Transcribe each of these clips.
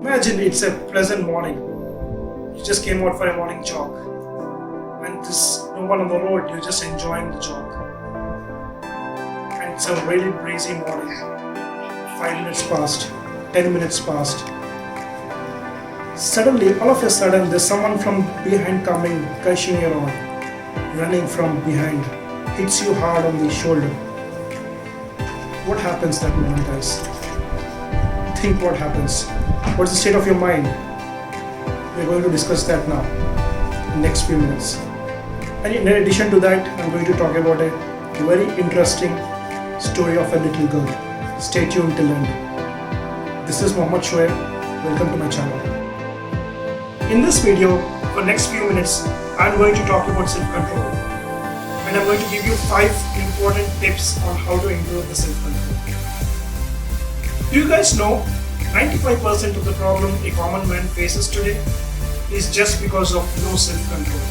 Imagine it's a pleasant morning. You just came out for a morning jog, and there's no one on the road. You're just enjoying the jog, and it's a really breezy morning. 5 minutes passed, 10 minutes passed. Suddenly, all of a sudden, there's someone from behind coming, crashing you on, running from behind, hits you hard on the shoulder. What happens that moment, guys? Think what happens. What's the state of your mind? We're going to discuss that now in the next few minutes. And in addition to that, I'm going to talk about a very interesting story of a little girl. Stay tuned till end. This is Mohammed Shoaib. Welcome to my channel. In this video, for next few minutes, I'm going to talk about self-control. And I'm going to give you 5 important tips on how to improve the self-control. Do you guys know 95% of the problem a common man faces today is just because of no self-control.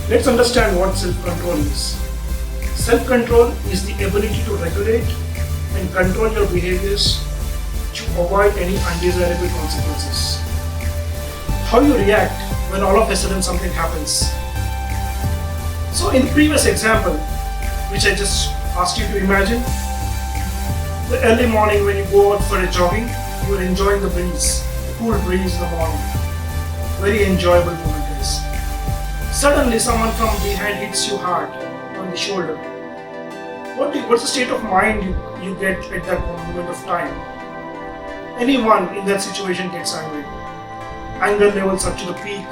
Let's understand what self-control is. Self-control is the ability to regulate and control your behaviors to avoid any undesirable consequences. How you react when all of a sudden something happens. So in the previous example, which I just asked you to imagine, the early morning when you go out for a jogging, you are enjoying the breeze, the cool breeze in the morning. Very enjoyable moment, guys. Suddenly someone from behind hits you hard on the shoulder. What's the state of mind you get at that moment of time? Anyone in that situation gets angry. Anger levels up to the peak.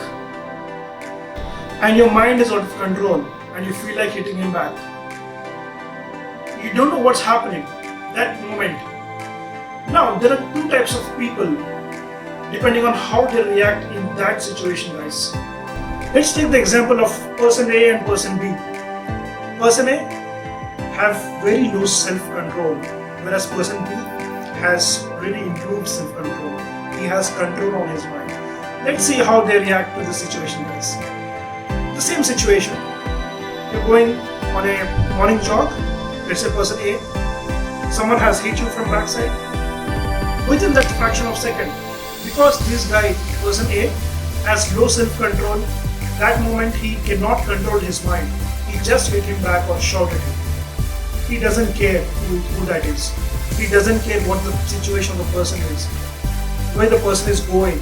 And your mind is out of control and you feel like hitting him back. You don't know what's happening that moment. Now, there are 2 types of people depending on how they react in that situation, guys. Let's take the example of person A and person B. Person A have very low self-control, whereas person B has really improved self-control. He has control on his mind. Let's see how they react to the situation, guys. The same situation. You're going on a morning jog. Let's say person A. Someone has hit you from backside. Within that fraction of a second, because this guy, person A, has low self-control, that moment he cannot control his mind. He just hit him back or shouted him. He doesn't care who that is. He doesn't care what the situation of the person is, where the person is going,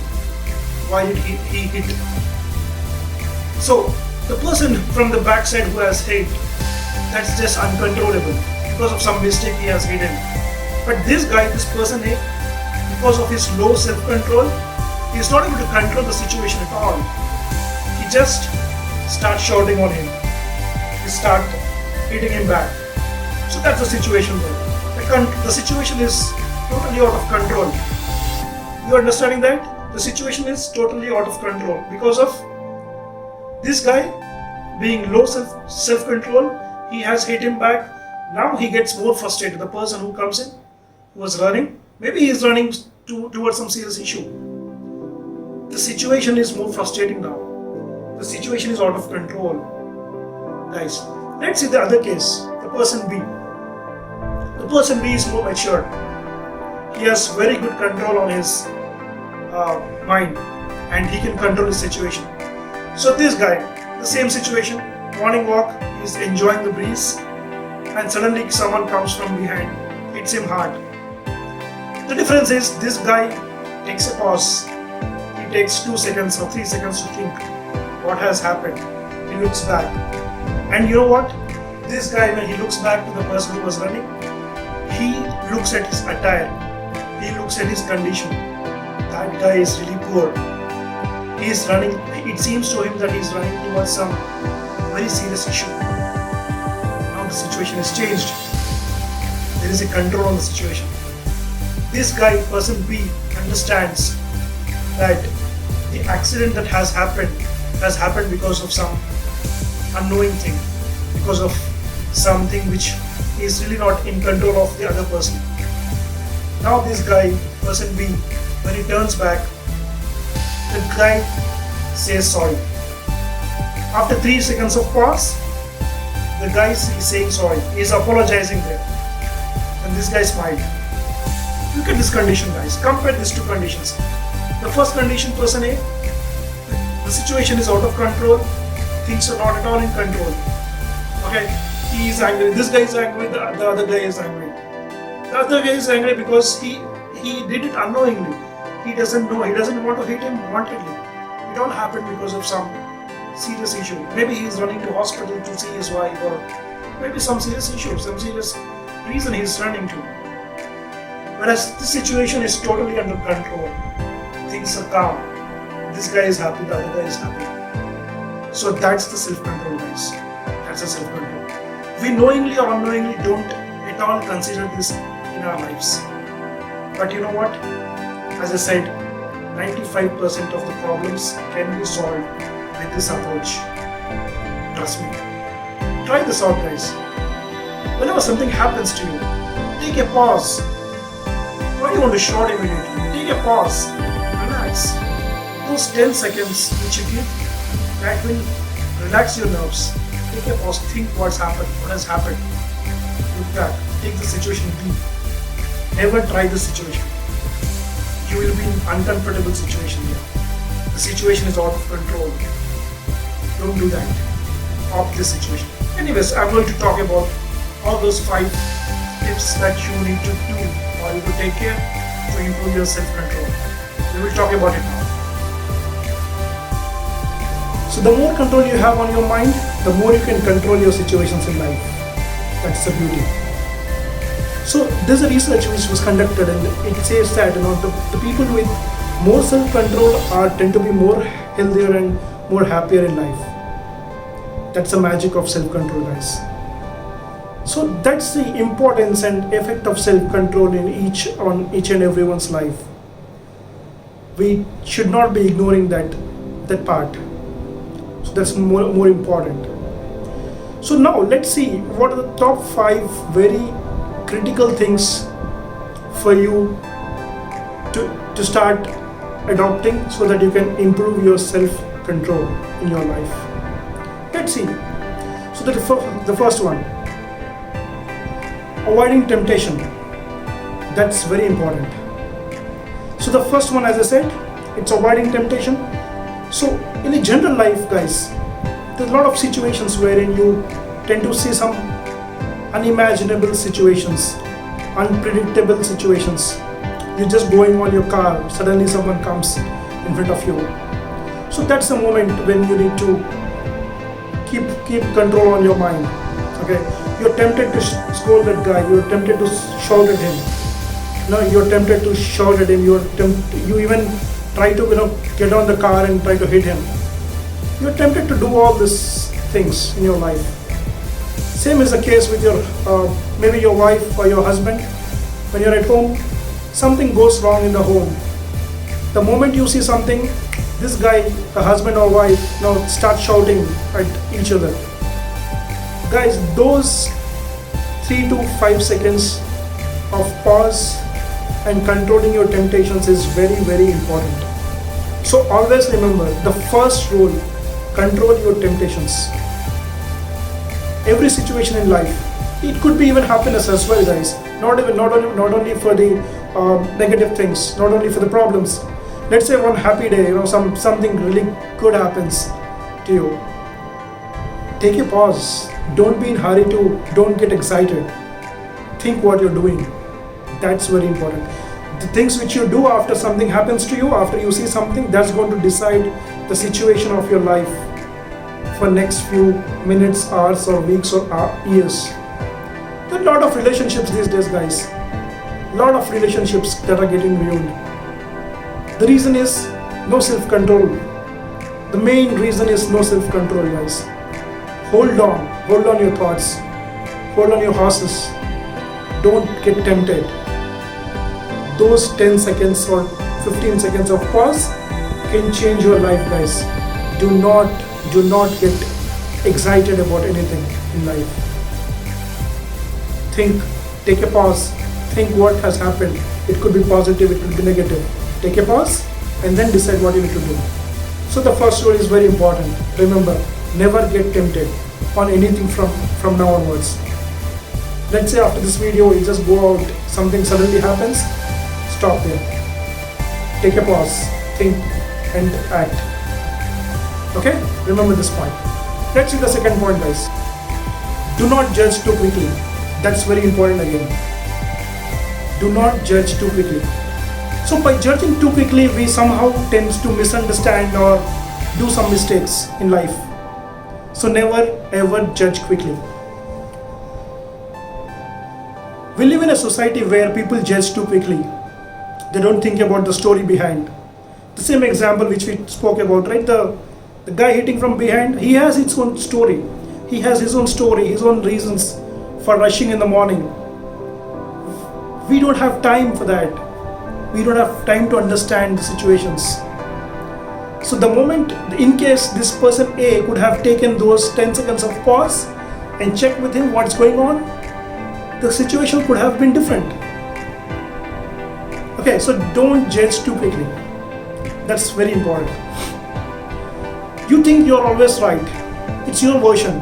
why did he hit. So the person from the backside who has hit, that's just uncontrollable because of some mistake he has hidden. But this guy, this person A, because of his low self-control, he is not able to control the situation at all. He just starts shouting on him. He starts hitting him back. So that's the situation there. The situation is totally out of control. You understanding that? The situation is totally out of control because of this guy being low self-control. He has hit him back. Now he gets more frustrated. The person who comes in, who was running, maybe he is running towards some serious issue. The situation is more frustrating now. The situation is out of control. Guys, let's see the other case, the person B. The person B is more mature. He has very good control on his mind and he can control his situation. So this guy, the same situation, morning walk, he is enjoying the breeze and suddenly someone comes from behind, hits him hard. The difference is this guy takes a pause. He takes 2 seconds or 3 seconds to think what has happened. He looks back. And you know what? This guy, when he looks back to the person who was running, he looks at his attire. He looks at his condition. That guy is really poor. He is running. It seems to him that he is running towards some very serious issue. Now the situation is changed. There is a control on the situation. This guy, person B, understands that the accident that has happened because of some unknowing thing, because of something which is really not in control of the other person. Now this guy, person B, when he turns back, the guy says sorry. After 3 seconds of pause, the guy is saying sorry. He is apologizing there. And this guy smiled. You Look at this condition, guys. Compare these two conditions. The first condition, person A, the situation is out of control. Things are not at all in control. Okay, he is angry. This guy is angry. The other guy is angry. The other guy is angry because he did it unknowingly. He doesn't know. He doesn't want to hit him wantedly. It all happened because of some serious issue. Maybe he is running to hospital to see his wife, or maybe some serious issue, some serious reason he is running to. Whereas this situation is totally under control. Things are calm. This guy is happy. The other guy is happy. So that's the self-control, guys. That's the self-control. We knowingly or unknowingly don't at all consider this in our lives. But you know what? As I said, 95% of the problems can be solved with this approach. Trust me. Try this out, guys. Whenever something happens to you, take a pause. Why do you want to shout immediately? Take a pause. Relax. Those 10 seconds which you give, that will relax your nerves. Take a pause. Think what's happened, what has happened. Look back. Take the situation deep. Never try the situation. You will be in an uncomfortable situation here. The situation is out of control. Don't do that. Opt this situation. Anyways, I'm going to talk about all those 5 tips that you need to do or you will take care to improve your self-control. We will talk about it now. So the more control you have on your mind, the more you can control your situations in life. That's the beauty. So there's a research which was conducted, and it says that the people with more self-control tend to be more healthier and more happier in life. That's the magic of self-control, guys. So that's the importance and effect of self-control on each and everyone's life. We should not be ignoring that part. So that's more important. So now let's see what are the top 5 very critical things for you to start adopting so that you can improve your self-control in your life. Let's see. So the first one, avoiding temptation. That's very important. So the first one, as I said, it's avoiding temptation. So in a general life, guys, there's a lot of situations wherein you tend to see some unimaginable situations, unpredictable situations. You're just going on your car, suddenly someone comes in front of you. So that's the moment when you need to keep control on your mind. Okay, you're tempted to scold that guy, you're tempted to shout at him. No, you're tempted to shout at him, you even try to get on the car and try to hit him. You're tempted to do all these things in your life. Same is the case with your maybe your wife or your husband. When you're at home, something goes wrong in the home. The moment you see something, this guy, the husband or wife, start shouting at each other. Guys, those 3 to 5 seconds of pause and controlling your temptations is very, very important. So always remember the first rule: control your temptations. Every situation in life, it could be even happiness as well, guys. Not only for the negative things, not only for the problems. Let's say one happy day, something really good happens to you. Take a pause. Don't be in hurry don't get excited. Think what you're doing. That's very important. The things which you do after something happens to you, after you see something, that's going to decide the situation of your life for next few minutes, hours, or weeks, or years. There are a lot of relationships these days, guys. A lot of relationships that are getting ruined. The reason is no self-control. The main reason is no self-control, guys. Hold on your thoughts. Hold on your horses. Don't get tempted. Those 10 seconds or 15 seconds of pause can change your life, guys. Do not get excited about anything in life. Think, take a pause, think what has happened. It could be positive, it could be negative. Take a pause and then decide what you need to do. So the first rule is very important. Remember, never get tempted on anything from now onwards. Let's say after this video you just go out, something suddenly happens, stop there. Take a pause, think and act. Okay, remember this point. Let's see the second point, guys. Do not judge too quickly. That's very important again. Do not judge too quickly. So by judging too quickly, we somehow tend to misunderstand or do some mistakes in life. So never ever judge quickly. We live in a society where people judge too quickly. They don't think about the story behind. The same example which we spoke about, right? The guy hitting from behind, he has his own story. He has his own story, his own reasons for rushing in the morning. We don't have time for that. We don't have time to understand the situations. So the moment, in case this person A could have taken those 10 seconds of pause and check with him what's going on, the situation could have been different. Okay, so don't judge too quickly. That's very important. You think you're always right. It's your version.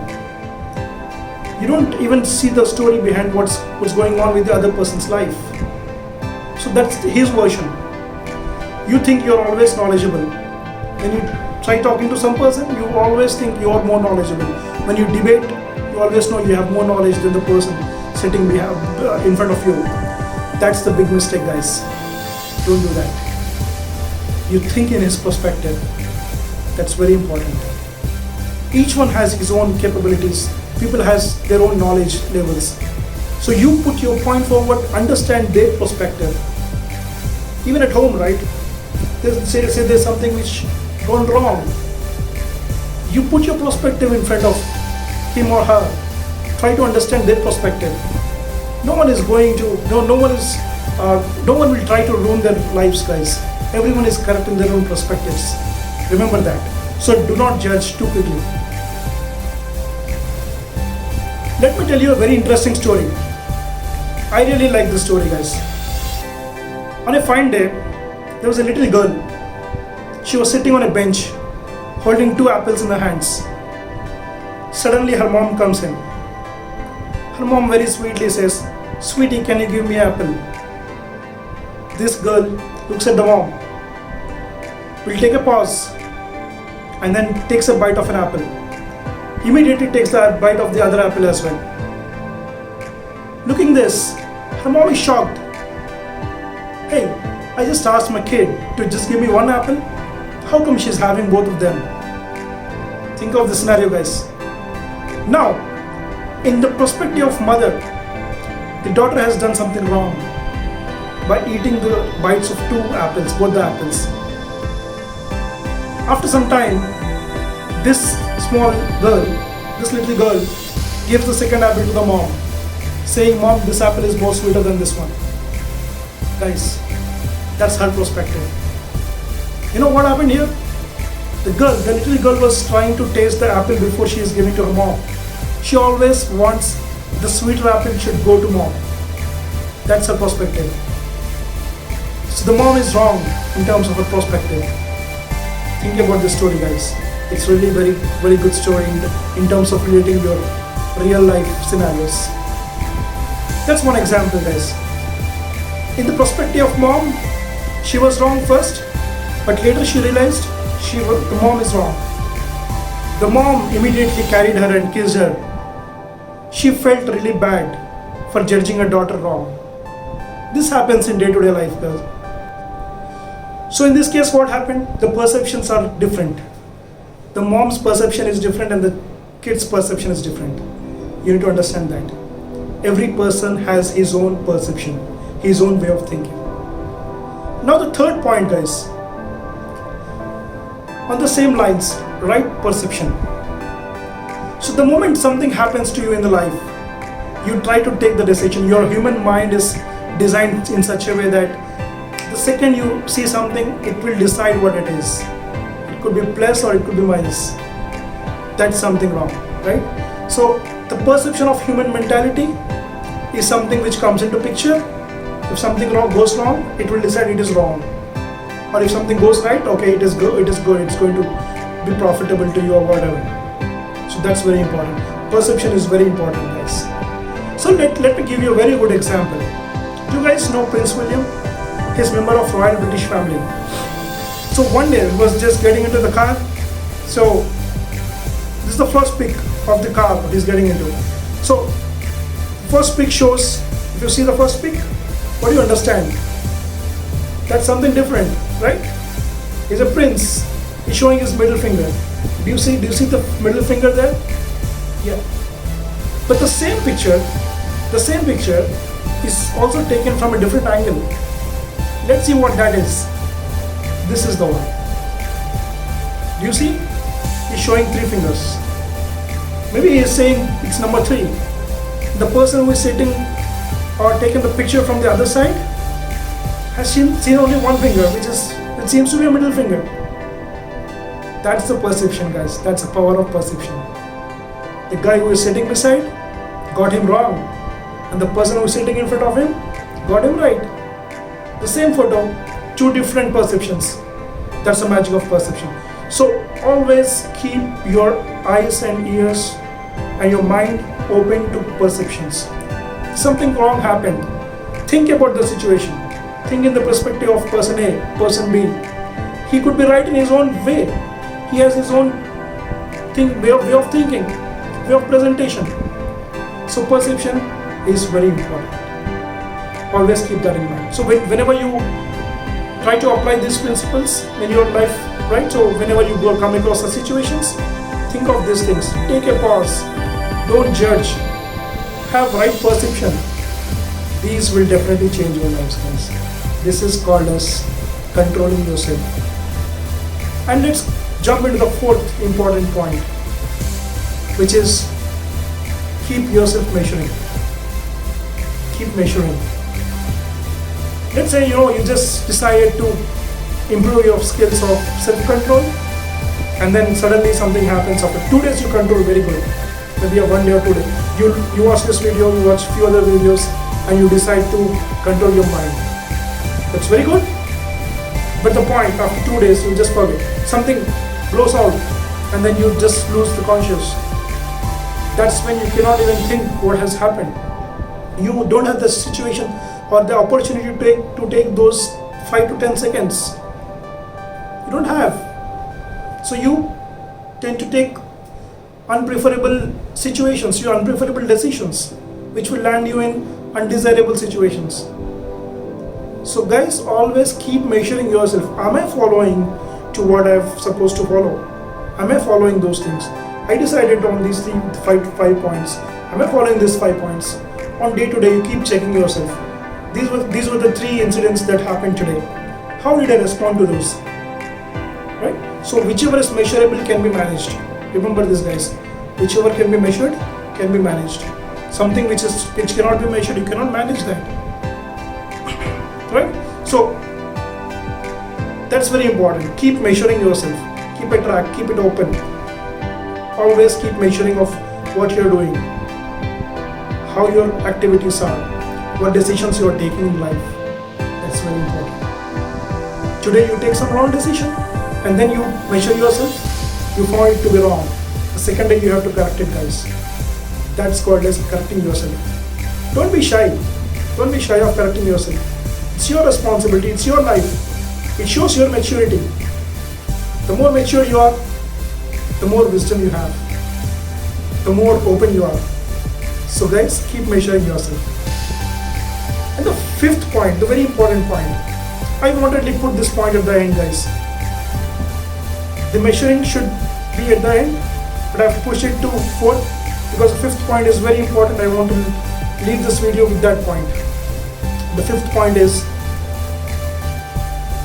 You don't even see the story behind what's going on with the other person's life. So that's his version. You think you're always knowledgeable. When you try talking to some person, you always think you're more knowledgeable. When you debate, you always know you have more knowledge than the person sitting in front of you. That's the big mistake, guys. Don't do that. You think in his perspective. That's very important. Each one has his own capabilities. People has their own knowledge levels. So you put your point forward, understand their perspective. Even at home, right? Say there's something which gone wrong. You put your perspective in front of him or her. Try to understand their perspective. No one will try to ruin their lives, guys. Everyone is correct in their own perspectives. Remember that. So do not judge too quickly. Let me tell you a very interesting story. I really like this story, guys. On a fine day, there was a little girl. She was sitting on a bench, holding 2 apples in her hands. Suddenly her mom comes in. Her mom very sweetly says, "Sweetie, can you give me an apple?" This girl looks at the mom, will take a pause, and then takes a bite of an apple. Immediately takes the bite of the other apple as well. Looking this, her mom is shocked. Hey, I just asked my kid to just give me 1 apple. How come she's having both of them? Think of the scenario, guys. Now, in the perspective of mother, the daughter has done something wrong by eating the bites of 2 apples, both the apples. After some time, this little girl gives the second apple to the mom, saying, "Mom, this apple is more sweeter than this one." Guys, that's her perspective. You know what happened here? The little girl was trying to taste the apple before she is giving to her mom. She always wants the sweeter apple should go to mom. That's her perspective. So the mom is wrong in terms of her perspective. Think about this story, guys. It's really very, very good story in terms of relating your real life scenarios. That's one example, guys. In the perspective of mom, she was wrong first, but later she realized the mom is wrong. The mom immediately carried her and kissed her. She felt really bad for judging her daughter wrong. This happens in day-to-day life, guys. So in this case, what happened? The perceptions are different. The mom's perception is different and the kid's perception is different. You need to understand that. Every person has his own perception, his own way of thinking. Now the third point, guys. On the same lines, right perception. So the moment something happens to you in the life, you try to take the decision. Your human mind is designed in such a way that the second you see something, it will decide what it is. It could be plus or it could be minus. That's something wrong, right? So the perception of human mentality is something which comes into picture. If something goes wrong, it will decide it is wrong. Or if something goes right, okay, it is good, it's going to be profitable to you or whatever. So that's very important. Perception is very important, guys. So let me give you a very good example. Do you guys know Prince William? He's a member of Royal British family. So one day he was just getting into the car. So this is the first pic of the car he's getting into. So first pic shows, if you see the first pic, what do you understand? That's something different, right? He's a prince. He's showing his middle finger. Do you see the middle finger there? Yeah. But the same picture is also taken from a different angle. Let's see what that is. This is the one. Do you see? He's showing 3 fingers. Maybe he is saying it's number 3. The person who is sitting or taking the picture from the other side has seen only 1 finger, which seems to be a middle finger. That's the perception, guys. That's the power of perception. The guy who is sitting beside got him wrong, and the person who is sitting in front of him got him right. The same photo, 2 different perceptions. That's the magic of perception. So always keep your eyes and ears and your mind open to perceptions. Something wrong happened. Think about the situation. Think in the perspective of person A, person B. He could be right in his own way. He has his own way of thinking, way of presentation. So perception is very important. Always keep that in mind. So whenever you try to apply these principles in your life, right? So whenever you come across the situations, think of these things. Take a pause. Don't judge. Have right perception. These will definitely change your lives, guys. This is called as controlling yourself. And let's jump into the 4th important point, which is keep yourself measuring. Keep measuring. Let's say you just decided to improve your skills of self-control, and then suddenly something happens. After 2 days you control very good, maybe a 1 day or 2 days. You watch this video, you watch few other videos, and you decide to control your mind. That's very good. But the point, after 2 days you just forget. Something blows out, and then you just lose the conscious. That's when you cannot even think what has happened. You don't have the situation or the opportunity to take those 5 to 10 seconds. You don't have. So you tend to take unpreferable situations, your unpreferable decisions, which will land you in undesirable situations. So guys, always keep measuring yourself. Am I following to what I'm supposed to follow? Am I following those things? I decided on these 5 points. Am I following these 5 points? On day to day, you keep checking yourself. These were the 3 incidents that happened today. How did I respond to those? Right? So whichever is measurable can be managed. Remember this, guys. Whichever can be measured can be managed. Something which cannot be measured, you cannot manage that. Right? So that's very important. Keep measuring yourself. Keep a track. Keep it open. Always keep measuring of what you're doing, how your activities are, what decisions you are taking in life. That's very important. Today you take some wrong decision, and then you measure yourself, you found it to be wrong. The second day you have to correct it, guys. That's called as correcting yourself. Don't be shy. Don't be shy of correcting yourself. It's your responsibility. It's your life. It shows your maturity. The more mature you are, the more wisdom you have, the more open you are. So guys, keep measuring yourself. And the 5th point, the very important point, I wanted to put this point at the end, guys. The measuring should be at the end, but I've pushed it to 4th because the 5th point is very important. I want to leave this video with that point. The 5th point is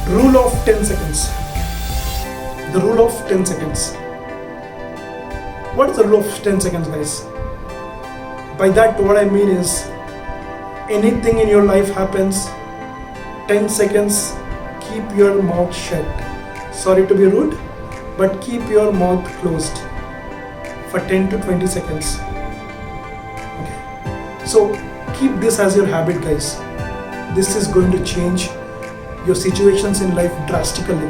rule of 10 seconds. The rule of 10 seconds. What is the rule of 10 seconds, guys? By that, what I mean is, anything in your life happens, 10 seconds, keep your mouth shut. Sorry to be rude, but keep your mouth closed for 10 to 20 seconds. Okay. So keep this as your habit, guys. This is going to change your situations in life drastically.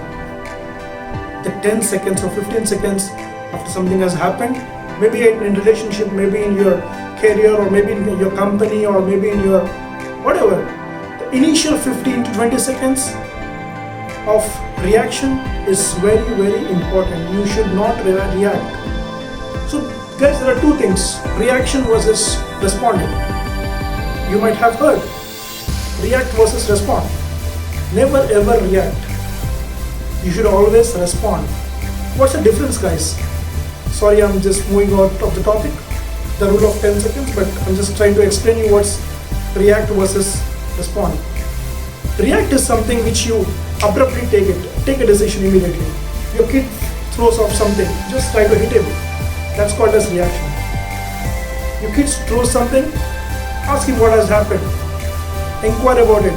The 10 seconds or 15 seconds after something has happened, maybe in relationship, maybe in your career, or maybe in your company, or maybe in your whatever, The initial 15 to 20 seconds of reaction is very, very important. You should not react. So guys, there are two things, reaction versus responding. You might have heard react versus respond. Never ever react. You should always respond. What's the difference, guys? Sorry, I'm just moving out of the topic, the rule of 10 seconds, but I'm just trying to explain you what's react versus respond. React is something which you abruptly take a decision immediately. Your kid throws off something, just try to hit him. That's called as reaction. Your kid throws something, ask him what has happened, inquire about it.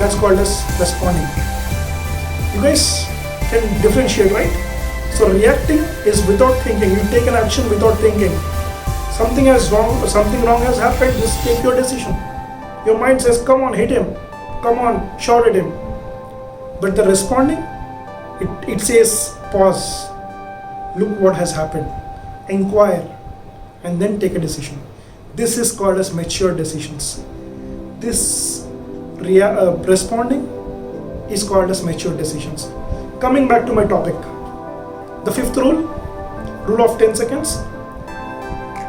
That's called as responding. You guys can differentiate, right? So reacting is without thinking. You take an action without thinking. Something has wrong or something wrong has happened, just take your decision. Your mind says, come on, hit him. Come on, shout at him. But the responding, it says, pause. Look what has happened. Inquire. And then take a decision. This is called as mature decisions. This responding is called as mature decisions. Coming back to my topic. The fifth rule of 10 seconds.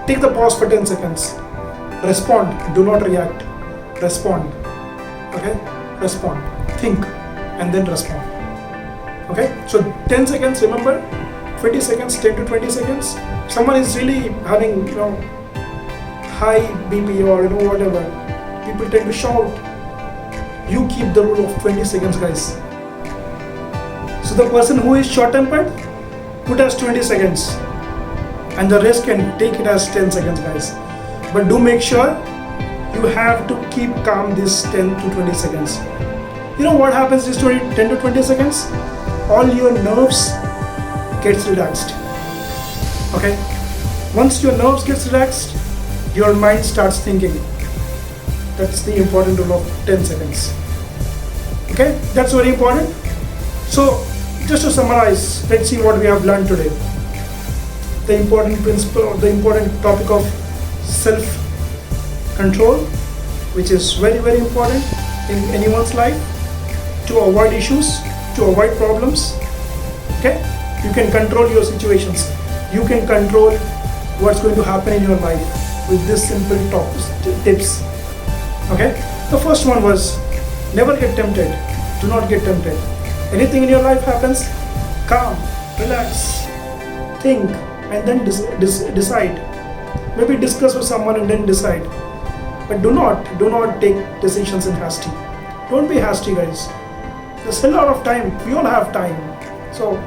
Take the pause for 10 seconds. Respond, do not react. Respond. Okay? Respond. Think and then respond. Okay? So 10 seconds, remember? 20 seconds, 10 to 20 seconds. Someone is really having, high BP or whatever. People tend to shout. You keep the rule of 20 seconds, guys. So the person who is short-tempered, put as 20 seconds. And the rest can take it as 10 seconds, guys. But do make sure you have to keep calm this 10 to 20 seconds. You know what happens this 10 to 20 seconds? All your nerves gets relaxed. Okay? Once your nerves gets relaxed, your mind starts thinking. That's the important rule of 10 seconds. Okay? That's very important. So, just to summarize, let's see what we have learned today. The important principle, the important topic of self-control, which is very, very important in anyone's life to avoid issues, to avoid problems. Okay? You can control your situations. You can control what's going to happen in your life with this simple tips. Okay? The first one was never get tempted. Do not get tempted. Anything in your life happens, calm, relax, think, and then decide. Maybe discuss with someone and then decide. But do not take decisions in hasty. Don't be hasty, guys. There's a lot of time. We all have time. So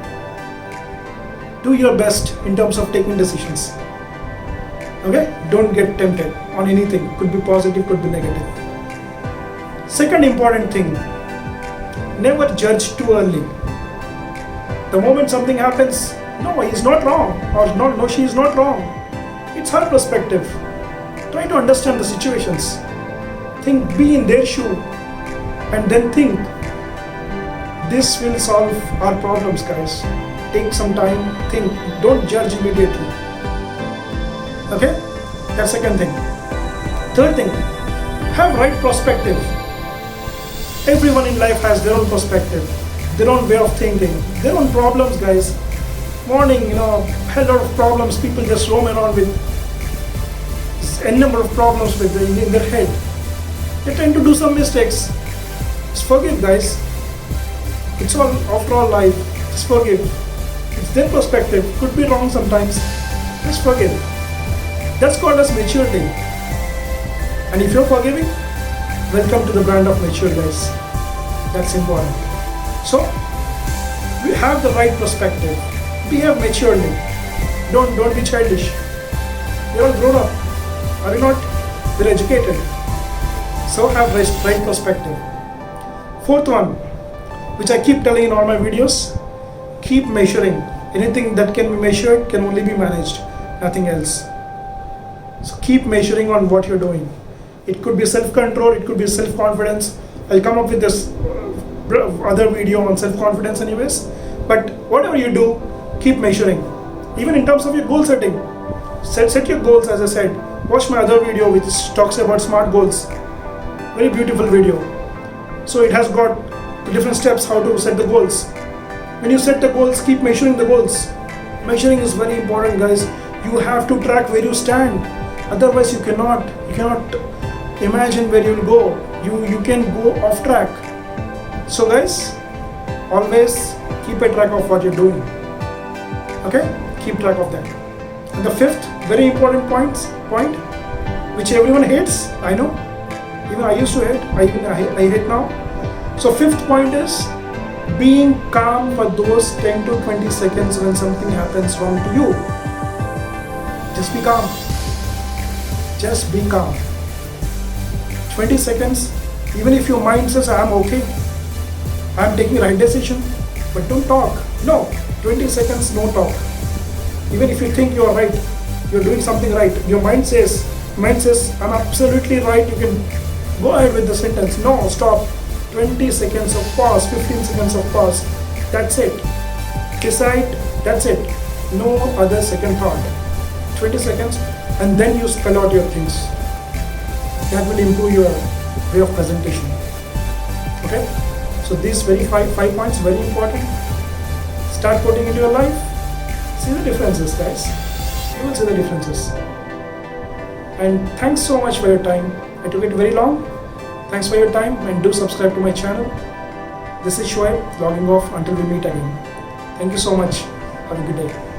do your best in terms of taking decisions. Okay? Don't get tempted on anything. Could be positive, could be negative. Second important thing, never judge too early. The moment something happens, no, he's not wrong, or no, she is not wrong. It's her perspective. Try to understand the situations. Think, be in their shoe, and then think. This will solve our problems, guys. Take some time, think. Don't judge immediately. Okay? That's second thing. Third thing, have right perspective. Everyone in life has their own perspective, their own way of thinking, their own problems, guys. Morning, hell lot of problems. People just roam around with a number of problems in their head. They tend to do some mistakes. Just forgive, guys. It's all, after all, life. Just forgive. It's their perspective. Could be wrong sometimes. Just forgive. That's called as maturity. And if you're forgiving, welcome to the brand of mature, guys. That's important. So, we have the right perspective. Behave maturely. Don't be childish. You're all grown up. Are you not? You're educated. So have right perspective. Fourth one, which I keep telling in all my videos, keep measuring. Anything that can be measured can only be managed, nothing else. So keep measuring on what you're doing. It could be self-control, it could be self-confidence. I'll come up with this other video on self-confidence anyways. But whatever you do, keep measuring. Even in terms of your goal setting. Set your goals, as I said. Watch my other video which talks about SMART goals. Very beautiful video. So it has got the different steps how to set the goals. When you set the goals, keep measuring the goals. Measuring is very important, guys. You have to track where you stand. Otherwise, you cannot imagine where you'll go. You can go off track. So guys, always keep a track of what you're doing. Okay? Keep track of that. And the fifth, very important point, which everyone hates, I know. Even I used to hate, I hate now. So fifth point is being calm for those 10 to 20 seconds when something happens wrong to you. Just be calm. Just be calm. 20 seconds, even if your mind says I'm okay, I'm taking the right decision, but don't talk. No, 20 seconds, no talk. Even if you think you're right, you're doing something right, your mind says I'm absolutely right, you can go ahead with the sentence. No, stop. 20 seconds of pause, 15 seconds of pause. That's it. Decide, that's it. No other second thought. 20 seconds, and then you spell out your things. That will improve your way of presentation. Okay? So these five points, very important. Start putting into your life. See the differences, guys. You will see the differences. And thanks so much for your time. I took it very long. Thanks for your time, and do subscribe to my channel. This is Shoaib logging off until we meet again. Thank you so much. Have a good day.